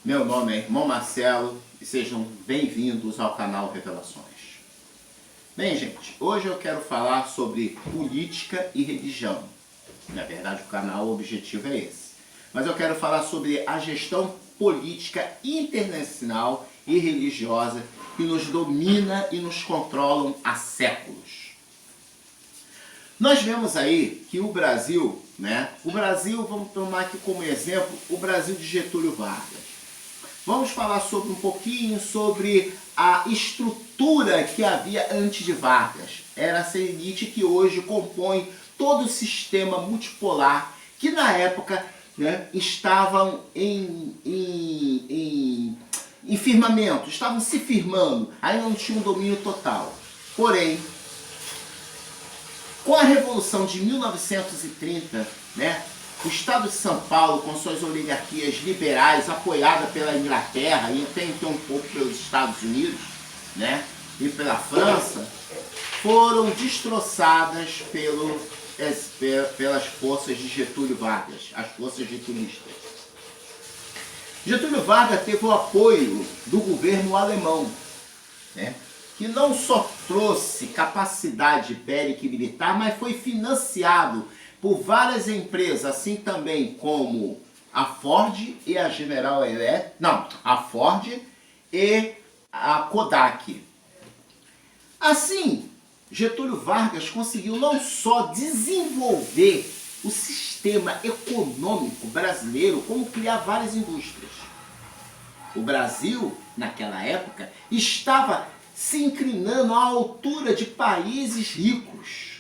Meu nome é Irmão Marcelo e sejam bem-vindos ao canal Revelações. Bem, gente, hoje eu quero falar sobre política e religião. Na verdade, o canal, o objetivo é esse. Mas eu quero falar sobre a gestão política internacional e religiosa que nos domina e nos controlam há séculos. Nós vemos aí que o Brasil, vamos tomar aqui como exemplo, o Brasil de Getúlio Vargas. Vamos falar um pouquinho sobre a estrutura que havia antes de Vargas. Era essa elite que hoje compõe todo o sistema multipolar que na época estavam em firmamento, estavam se firmando, aí não tinha um domínio total. Porém, com a Revolução de 1930, o Estado de São Paulo, com suas oligarquias liberais, apoiada pela Inglaterra e até então um pouco pelos Estados Unidos, e pela França, foram destroçadas pelas forças de Getúlio Vargas, as forças getulistas. Getúlio Vargas teve o apoio do governo alemão, que não só trouxe capacidade bélica e militar, mas foi financiado por várias empresas, assim também como a Ford e a General Electric, a Ford e a Kodak. Assim, Getúlio Vargas conseguiu não só desenvolver o sistema econômico brasileiro, como criar várias indústrias. O Brasil, naquela época, estava se inclinando à altura de países ricos.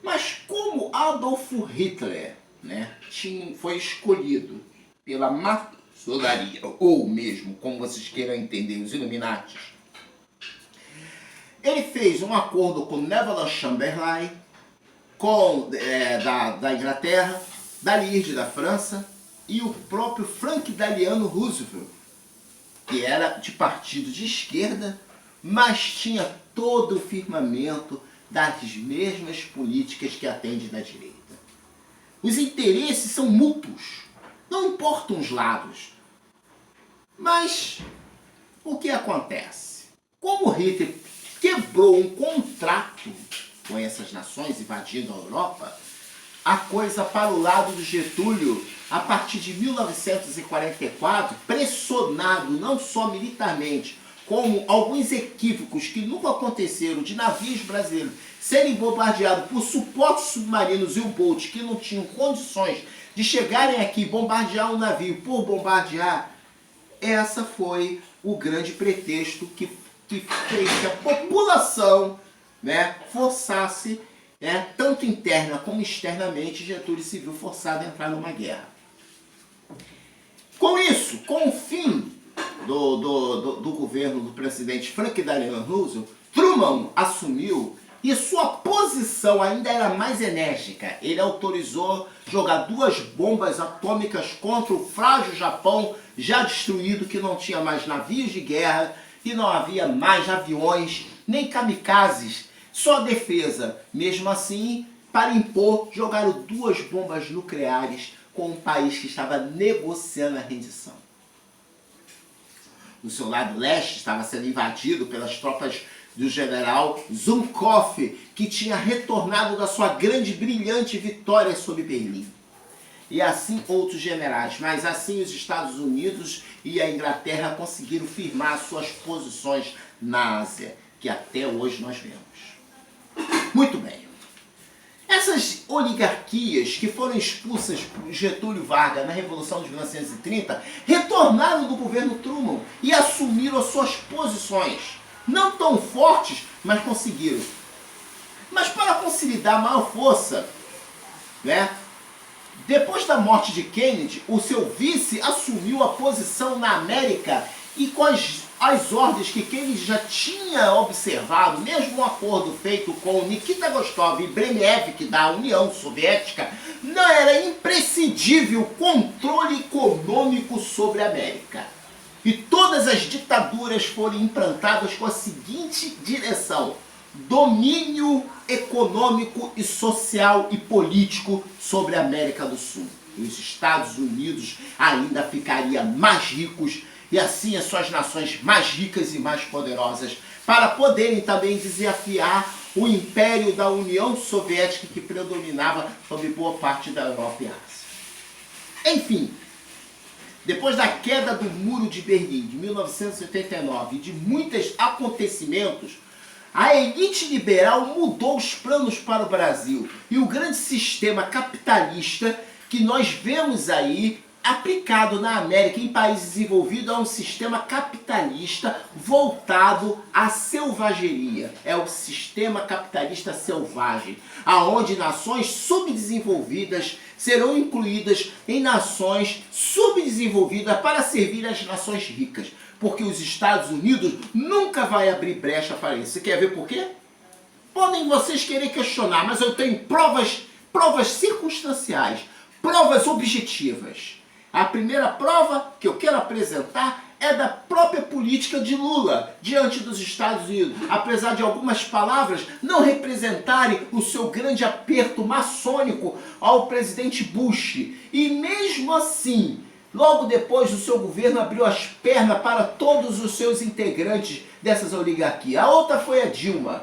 Mas como Adolf Hitler foi escolhido pela maçonaria, ou mesmo, como vocês queiram entender, os Illuminati, ele fez um acordo com Neville Chamberlain, da Inglaterra, Dallier da França e o próprio Franklin Delano Roosevelt, que era de partido de esquerda, mas tinha todo o firmamento das mesmas políticas que atende da direita. Os interesses são mútuos, não importam os lados. Mas o que acontece? Como Hitler quebrou um contrato com essas nações, invadindo a Europa, a coisa para o lado do Getúlio, a partir de 1944, pressionado não só militarmente, como alguns equívocos que nunca aconteceram de navios brasileiros serem bombardeados por suportes submarinos e U-boats que não tinham condições de chegarem aqui e bombardear um navio por bombardear, essa foi o grande pretexto que fez que a população forçasse, tanto interna como externamente, Getúlio se viu forçado a entrar numa guerra. Com isso, com o fim do governo do presidente Franklin Delano Roosevelt, Truman assumiu e sua posição ainda era mais enérgica. Ele autorizou jogar 2 bombas atômicas contra o frágil Japão, já destruído, que não tinha mais navios de guerra e não havia mais aviões, nem kamikazes, só defesa. Mesmo assim, para impor, jogaram 2 bombas nucleares com um país que estava negociando a rendição. O seu lado leste estava sendo invadido pelas tropas do general Zhukov, que tinha retornado da sua grande e brilhante vitória sobre Berlim. E assim outros generais, mas assim os Estados Unidos e a Inglaterra conseguiram firmar suas posições na Ásia, que até hoje nós vemos. Muito bem. Essas oligarquias que foram expulsas por Getúlio Vargas na Revolução de 1930 retornaram do governo Truman e assumiram as suas posições. Não tão fortes, mas conseguiram. Mas para consolidar maior força, depois da morte de Kennedy, o seu vice assumiu a posição na América e com as ordens que Kennedy já tinha observado, mesmo um acordo feito com Nikita Khrushchev e Brezhnev da União Soviética, não era imprescindível o controle econômico sobre a América. E todas as ditaduras foram implantadas com a seguinte direção: domínio econômico e social e político sobre a América do Sul. os Estados Unidos ainda ficariam mais ricos e assim as suas nações mais ricas e mais poderosas para poderem também desafiar o império da União Soviética que predominava sobre boa parte da Europa e Ásia. Enfim, depois da queda do Muro de Berlim de 1989 e de muitos acontecimentos, a elite liberal mudou os planos para o Brasil e o grande sistema capitalista que nós vemos aí aplicado na América, em países desenvolvidos, é um sistema capitalista voltado à selvageria. É o sistema capitalista selvagem, aonde nações subdesenvolvidas serão incluídas em nações subdesenvolvidas para servir as nações ricas. Porque os Estados Unidos nunca vai abrir brecha para isso. Você quer ver por quê? Podem vocês querer questionar, mas eu tenho provas circunstanciais, provas objetivas. A primeira prova que eu quero apresentar é da própria política de Lula diante dos Estados Unidos. Apesar de algumas palavras não representarem o seu grande aperto maçônico ao presidente Bush. E mesmo assim, logo depois o seu governo abriu as pernas para todos os seus integrantes dessas oligarquias. A outra foi a Dilma,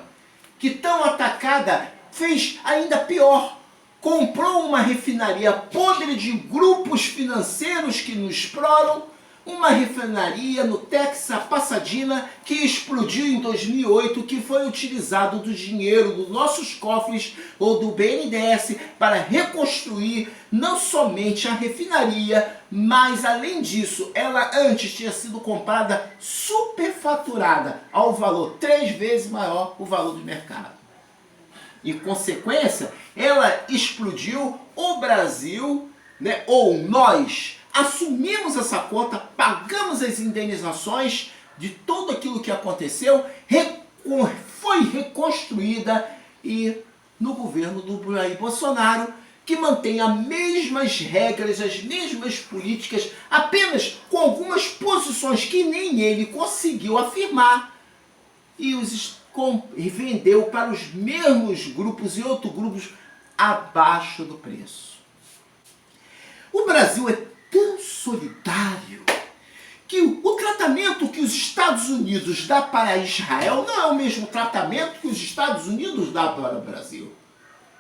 que tão atacada fez ainda pior. Comprou uma refinaria podre de grupos financeiros que nos exploram, uma refinaria no Texas, Pasadena, que explodiu em 2008, que foi utilizado do dinheiro dos nossos cofres ou do BNDES para reconstruir não somente a refinaria, mas além disso, ela antes tinha sido comprada superfaturada ao valor 3 vezes maior o valor do mercado. Em consequência, ela explodiu, o Brasil, né, ou nós, assumimos essa conta, pagamos as indenizações de tudo aquilo que aconteceu, foi reconstruída e no governo do Jair Bolsonaro, que mantém as mesmas regras, as mesmas políticas, apenas com algumas posições que nem ele conseguiu afirmar, e vendeu para os mesmos grupos e outros grupos abaixo do preço. O Brasil é tão solidário que o tratamento que os Estados Unidos dá para Israel não é o mesmo tratamento que os Estados Unidos dá para o Brasil.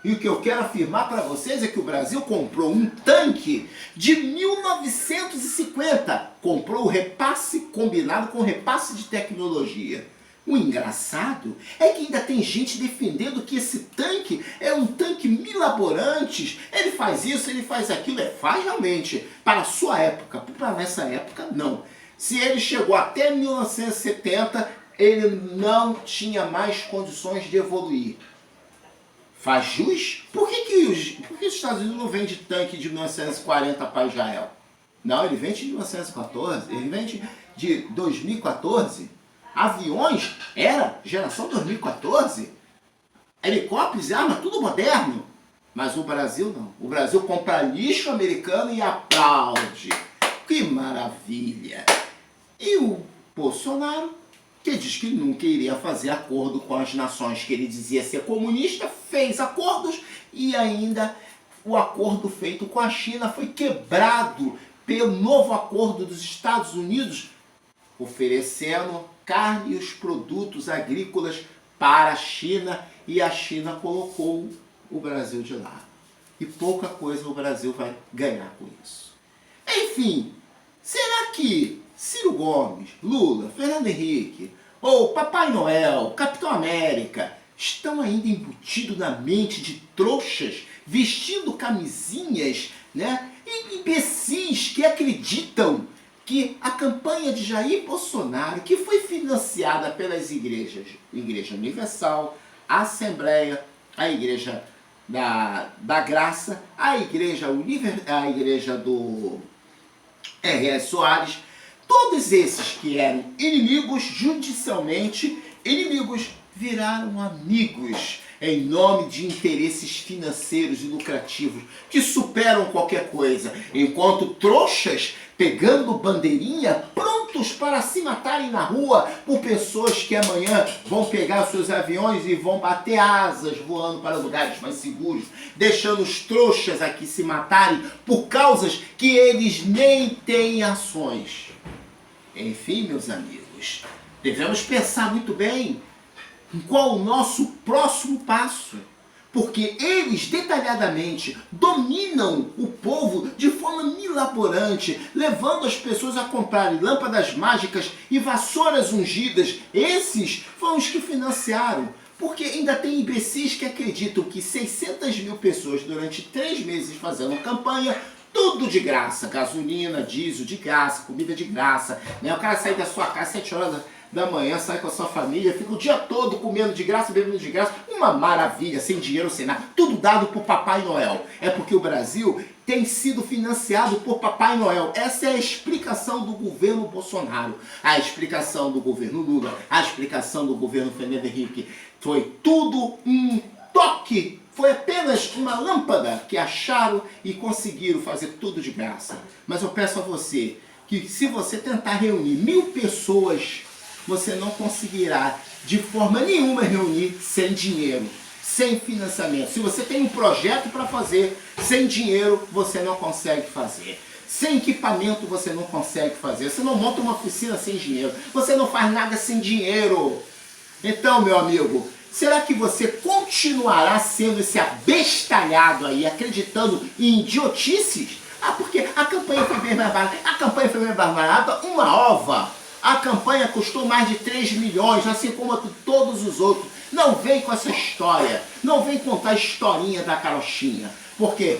E o que eu quero afirmar para vocês é que o Brasil comprou um tanque de 1950. Comprou o repasse combinado com repasse de tecnologia. O engraçado é que ainda tem gente defendendo que esse tanque é um tanque milaborantes. Ele faz isso, ele faz aquilo. Faz realmente. Para a sua época. Para nessa época, não. Se ele chegou até 1970, ele não tinha mais condições de evoluir. Faz jus? Por que os Estados Unidos não vendem tanque de 1940 para Israel? Não, ele vende de 1914. Ele vende de 2014. Aviões era geração 2014. Helicópteros e armas, tudo moderno. Mas o Brasil não. O Brasil compra lixo americano e aplaude. Que maravilha. E o Bolsonaro, que diz que nunca iria fazer acordo com as nações que ele dizia ser comunista, fez acordos e ainda o acordo feito com a China foi quebrado pelo novo acordo dos Estados Unidos, oferecendo carne e os produtos agrícolas para a China, e a China colocou o Brasil de lado. E pouca coisa o Brasil vai ganhar com isso. Enfim, será que Ciro Gomes, Lula, Fernando Henrique, ou Papai Noel, Capitão América, estão ainda embutidos na mente de trouxas, vestindo camisinhas, né? E imbecis que acreditam que a campanha de Jair Bolsonaro, que foi financiada pelas igrejas, Igreja Universal, a Assembleia, a Igreja da Graça, a Igreja do R.S. Soares, todos esses que eram inimigos, judicialmente inimigos, viraram amigos. em nome de interesses financeiros e lucrativos que superam qualquer coisa, enquanto trouxas pegando bandeirinha, prontos para se matarem na rua por pessoas que amanhã vão pegar seus aviões e vão bater asas voando para lugares mais seguros, deixando os trouxas aqui se matarem por causas que eles nem têm ações. Enfim, meus amigos, devemos pensar muito bem em qual o nosso próximo passo, porque eles detalhadamente dominam o povo de forma milaborante, levando as pessoas a comprarem lâmpadas mágicas e vassouras ungidas. Esses foram os que financiaram, porque ainda tem imbecis que acreditam que 600 mil pessoas durante 3 meses fazendo campanha, tudo de graça, gasolina, diesel de graça, comida de graça, né? O cara sai da sua casa 7 horas da manhã, sai com a sua família, fica o dia todo comendo de graça, bebendo de graça, uma maravilha, sem dinheiro, sem nada, tudo dado por Papai Noel. É porque o Brasil tem sido financiado por Papai Noel. Essa é a explicação do governo Bolsonaro, a explicação do governo Lula, a explicação do governo Fernando Henrique. Foi tudo um toque, foi apenas uma lâmpada que acharam e conseguiram fazer tudo de graça. Mas eu peço a você que, se você tentar reunir 1000 pessoas, você não conseguirá de forma nenhuma reunir sem dinheiro, sem financiamento. Se você tem um projeto para fazer, sem dinheiro você não consegue fazer. Sem equipamento você não consegue fazer. Você não monta uma oficina sem dinheiro. Você não faz nada sem dinheiro. Então, meu amigo, será que você continuará sendo esse abestalhado aí, acreditando em idiotices? Ah, porque a campanha foi bem mais barata. A campanha foi bem mais barata, uma ova. A campanha custou mais de 3 milhões, assim como todos os outros. Não vem com essa história. Não vem contar a historinha da carochinha. Porque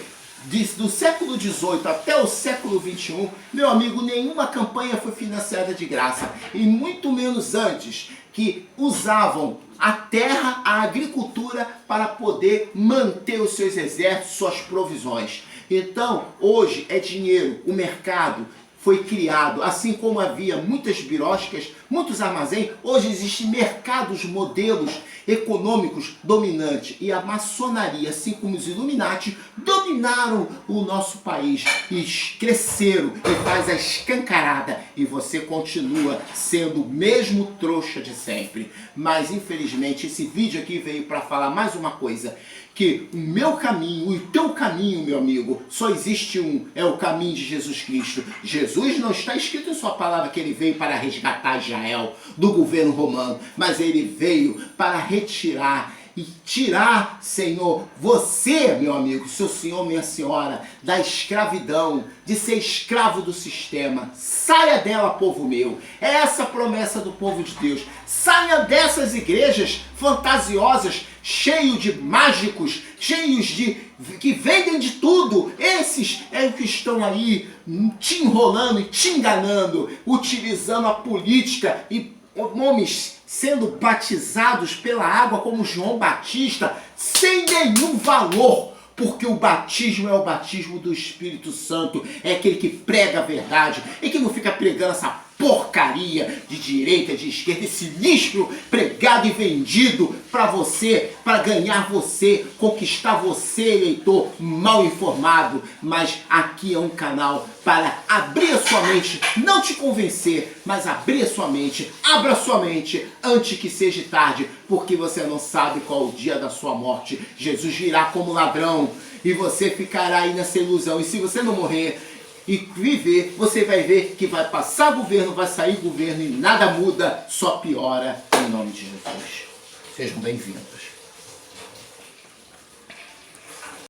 do século XVIII até o século XXI, meu amigo, nenhuma campanha foi financiada de graça. E muito menos antes, que usavam a terra, a agricultura, para poder manter os seus exércitos, suas provisões. Então, hoje é dinheiro, o mercado foi criado, assim como havia muitas biroscas, muitos armazéns, hoje existem mercados, modelos econômicos dominantes. E a maçonaria, assim como os Illuminati, dominaram o nosso país e cresceram e faz a escancarada. E você continua sendo o mesmo trouxa de sempre. Mas, infelizmente, esse vídeo aqui veio para falar mais uma coisa, que o meu caminho e o teu caminho, meu amigo, só existe um, é o caminho de Jesus Cristo. Jesus não está escrito em sua palavra que ele veio para resgatar Israel do governo romano, mas ele veio para retirar e tirar, Senhor, você, meu amigo, seu senhor, minha senhora, da escravidão, de ser escravo do sistema. Saia dela, povo meu. É essa a promessa do povo de Deus. Saia dessas igrejas fantasiosas, cheios de mágicos, cheios de que vendem de tudo. Esses é os que estão aí te enrolando e te enganando, utilizando a política e homens sendo batizados pela água como João Batista, sem nenhum valor, porque o batismo é o batismo do Espírito Santo, é aquele que prega a verdade e que não fica pregando essa porcaria de direita, de esquerda, esse lixo pregado e vendido para você, para ganhar você, conquistar você, eleitor mal informado. Mas aqui é um canal para abrir a sua mente, não te convencer, mas abrir a sua mente. Abra sua mente antes que seja tarde, porque você não sabe qual o dia da sua morte. Jesus virá como ladrão e você ficará aí nessa ilusão. E se você não morrer e viver, você vai ver que vai passar governo, vai sair governo e nada muda, só piora, em nome de Jesus. Sejam bem-vindos.